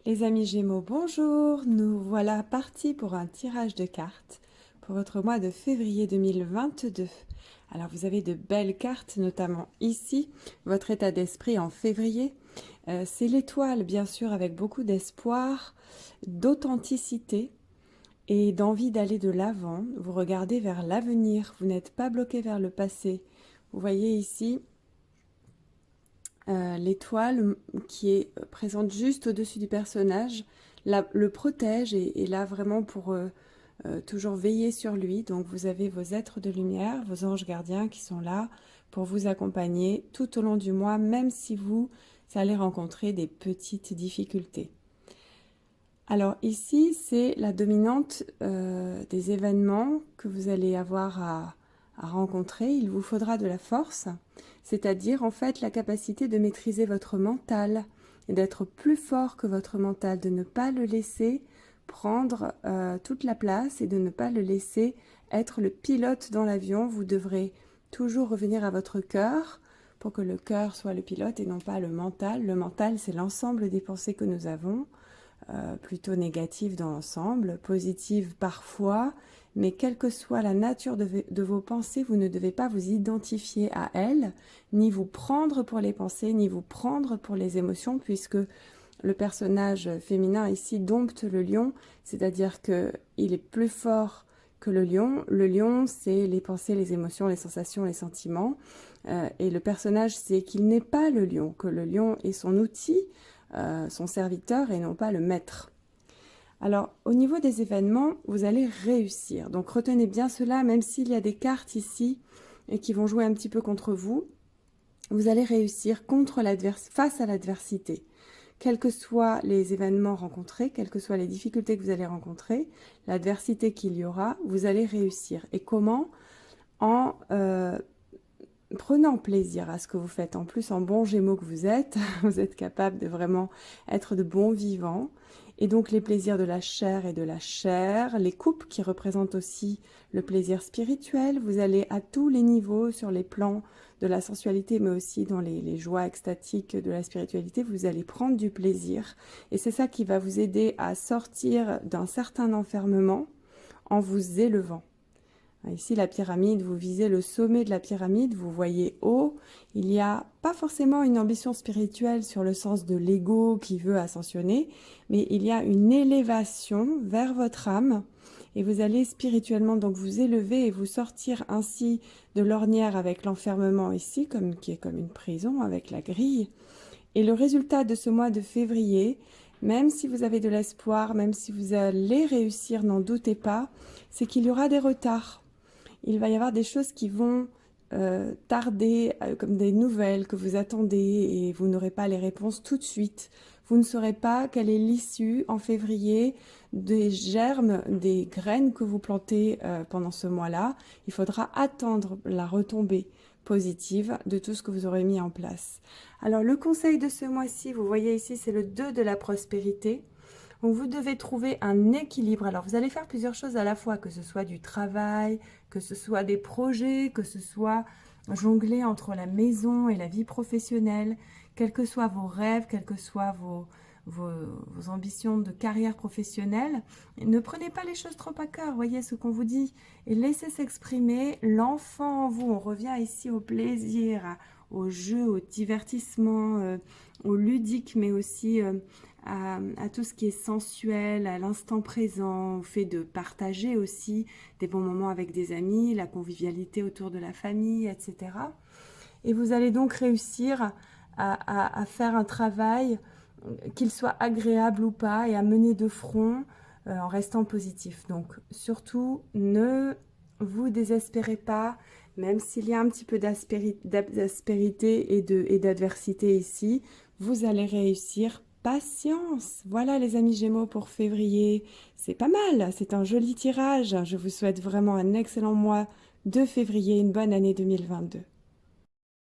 Les amis Gémeaux, bonjour! Nous voilà partis pour un tirage de cartes pour votre mois de février 2022. Alors vous avez de belles cartes, notamment ici, votre état d'esprit en février. C'est l'étoile, bien sûr, avec beaucoup d'espoir, d'authenticité et d'envie d'aller de l'avant. Vous regardez vers l'avenir, vous n'êtes pas bloqué vers le passé. Vous voyez ici l'étoile qui est présente juste au-dessus du personnage le protège et est là vraiment pour toujours veiller sur lui. Donc vous avez vos êtres de lumière, vos anges gardiens qui sont là pour vous accompagner tout au long du mois, même si vous allez rencontrer des petites difficultés. Alors ici, c'est la dominante des événements que vous allez avoir à rencontrer. Il vous faudra de la force, c'est-à-dire en fait la capacité de maîtriser votre mental et d'être plus fort que votre mental, de ne pas le laisser prendre toute la place et de ne pas le laisser être le pilote dans l'avion. Vous devrez toujours revenir à votre cœur pour que le cœur soit le pilote et non pas le mental. Le mental, c'est l'ensemble des pensées que nous avons. Plutôt négatives dans l'ensemble, positives parfois, mais quelle que soit la nature de vos pensées, vous ne devez pas vous identifier à elles, ni vous prendre pour les pensées, ni vous prendre pour les émotions, puisque le personnage féminin ici dompte le lion, c'est-à-dire qu'il est plus fort que le lion. Le lion, c'est les pensées, les émotions, les sensations, les sentiments, et le personnage, c'est qu'il n'est pas le lion, que le lion est son outil, son serviteur et non pas le maître. Alors, au niveau des événements, vous allez réussir. Donc, retenez bien cela, même s'il y a des cartes ici et qui vont jouer un petit peu contre vous, vous allez réussir face à l'adversité. Quels que soient les événements rencontrés, quelles que soient les difficultés que vous allez rencontrer, l'adversité qu'il y aura, vous allez réussir. Et comment? En prenant plaisir à ce que vous faites. En plus, en bon Gémeaux que vous êtes capable de vraiment être de bons vivants. Et donc les plaisirs de la chair et de la chair, les coupes qui représentent aussi le plaisir spirituel. Vous allez à tous les niveaux, sur les plans de la sensualité, mais aussi dans les joies extatiques de la spiritualité, vous allez prendre du plaisir. Et c'est ça qui va vous aider à sortir d'un certain enfermement en vous élevant. Ici, la pyramide, vous visez le sommet de la pyramide, vous voyez haut. Il n'y a pas forcément une ambition spirituelle sur le sens de l'ego qui veut ascensionner, mais il y a une élévation vers votre âme et vous allez spirituellement donc vous élever et vous sortir ainsi de l'ornière avec l'enfermement ici, qui est comme une prison avec la grille. Et le résultat de ce mois de février, même si vous avez de l'espoir, même si vous allez réussir, n'en doutez pas, c'est qu'il y aura des retards. Il va y avoir des choses qui vont tarder, comme des nouvelles que vous attendez et vous n'aurez pas les réponses tout de suite. Vous ne saurez pas quelle est l'issue en février des germes, des graines que vous plantez pendant ce mois-là. Il faudra attendre la retombée positive de tout ce que vous aurez mis en place. Alors le conseil de ce mois-ci, vous voyez ici, c'est le 2 de la prospérité. Donc vous devez trouver un équilibre. Alors vous allez faire plusieurs choses à la fois, que ce soit du travail, que ce soit des projets, que ce soit jongler entre la maison et la vie professionnelle, quels que soient vos rêves, quelles que soient vos ambitions de carrière professionnelle. Ne prenez pas les choses trop à cœur, voyez ce qu'on vous dit, et laissez s'exprimer l'enfant en vous. On revient ici au plaisir, au jeu, au divertissement, au ludique, mais aussi à tout ce qui est sensuel, à l'instant présent, au fait de partager aussi des bons moments avec des amis, la convivialité autour de la famille, etc. Et vous allez donc réussir à faire un travail, qu'il soit agréable ou pas, et à mener de front en restant positif. Donc surtout, ne vous désespérez pas, même s'il y a un petit peu d'aspérité et d'adversité ici, vous allez réussir. Patience. Voilà les amis Gémeaux pour février. C'est pas mal, c'est un joli tirage. Je vous souhaite vraiment un excellent mois de février, une bonne année 2022.